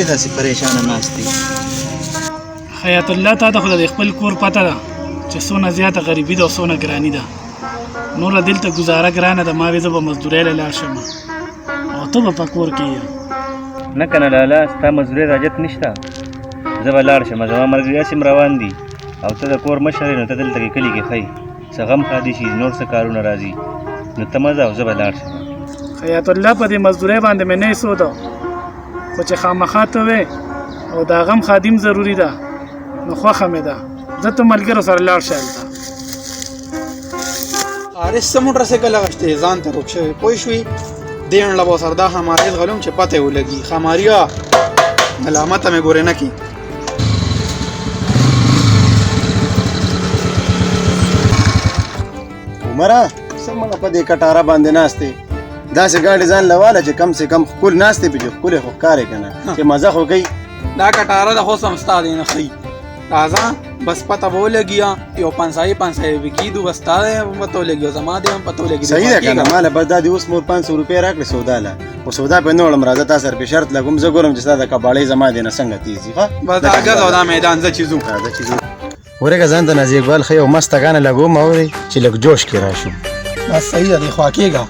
داسې پریشانه ناست دی؟ حیات الله تا ته خو د خپل کور پته ده چې څونه زیاته غریبي ده او څونه ګراني ده. نوره دلته ګزاره ګرانه ده. ما وې زه به مزدورۍ له لاړ شم او ته به په کور کې یې. نه که نه لالا ستا مزدورۍ راجت نشته، زه به لاړ شم. زما ملګري هسې روان دي او ته د کور مشر یې، نو ته دلته کې کلي کې ښایي څه غم ښادي شي، نور څه کارونه راځي، نو ته مه ځه او زه به لاړ شم. حیات الله په دې مزدورۍ باندې مې نه سوده، خو چې خامخا ته وې او د هغه هم خادم ضروري ده نو خوښه مې ده. زه ته ملګرو سره لاړ شه هلته. حارث څه موټرسایکل اغوښتی ځان ته روک شوی پوه شوې دې انډله به ورسره دا خماریز غلوم چې پته یې ولګي. خماریا ملامته مې ګورې نه کړي. عمره څه مله په دې کټاره باندې ناست دی؟ داسې ګاډي ځان له واله چې کم سے کم ښکل ناست دی پکې ښکلې خو ښکارې که نه چې مزه خو کوي. دا کټاره د خو سم ستا دی نه ښایي. راځه بس پته به ولګي یو پنځایي به کېدو بس ستا دی هم پته ولګي او زما دی هم پته ولګي. صحیح ده که نه ماله بس دا دې اوس مور 500 روپۍ راکړې سودا له، خو سودا پرې نه وړم. راځه تا سره پې شرط لګوم، زه ګورم چې ستا د کباړۍ زما دی نه څنګه تېز دي. ښه بس دا ګز او دا میدان زه چې ځو. راځه چې ځو. ورېږه ځان ته نازیګوال ښه یو مسته ګانه لګوم اورې چې لږ جوش کې راشو. بس صحیح ده دی خوا کېږه.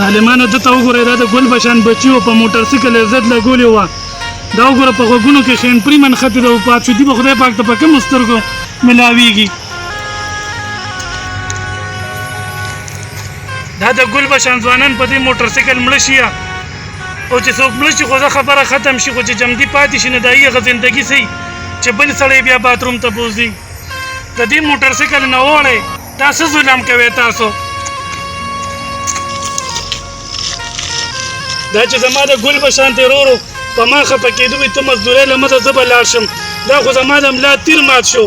ظالمانو دته وګورئ، دا د ګل بشان بچي و په موټر سایکل یې ضد لګولې وه. دا وګوره په غوږونو کې خینپري منښتې ده او پاپشدي به خدای پاک ته په کومو سترګو ملاویږي. دا د ګل بشان ځوانان په دې موټر سایکل مړه شي او چې څوک مړه شي خو دا خبره ختم شي، خو چې جمدي پاتې شي نو د هغې زندګي صحیح چې بل سړی بیا باتروم ته بوځي. د دې موټر سایکل نه وړئ، دا څه ظلم کوئ تاسو؟ دا چې زما د ګل بشان ته ورو په ما خفه کېدو وي ته مزدورۍ له مده زه به لاړ شم. دا خو زما د ملا تیر مات شو.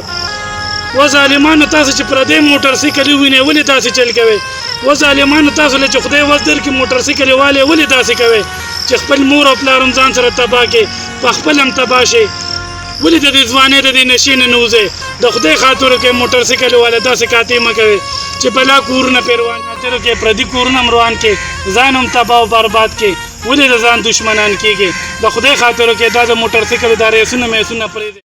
و ظالمانو تاسو چې پردی موټر سایکل ووینئ ولې داسې چل کوئ؟ و ظالمانو تاسو له چې خدای وس درکړي موټر سایکل والې ولې داسې کوئ چې خپل مور او پلار هم ځان سره تباه کړي، په خپل هم تباه شئ؟ ولې د دې ځوانۍ د دې نشې نه نوځئ؟ د خدای خاطر وکړئ موټر سایکل والا داسې قاطع مه کوئ چې بلا کورونه پرې روان خاطر وکړئ، پردي کورونه هم روان کړئ، ځان هم تباه او برباد کړئ. ولې د ځان دشمنان کېږئ؟ د خدای خاطر وکړئ دا د موټر سایکل دا ریسونه میسونه پرېږدئ.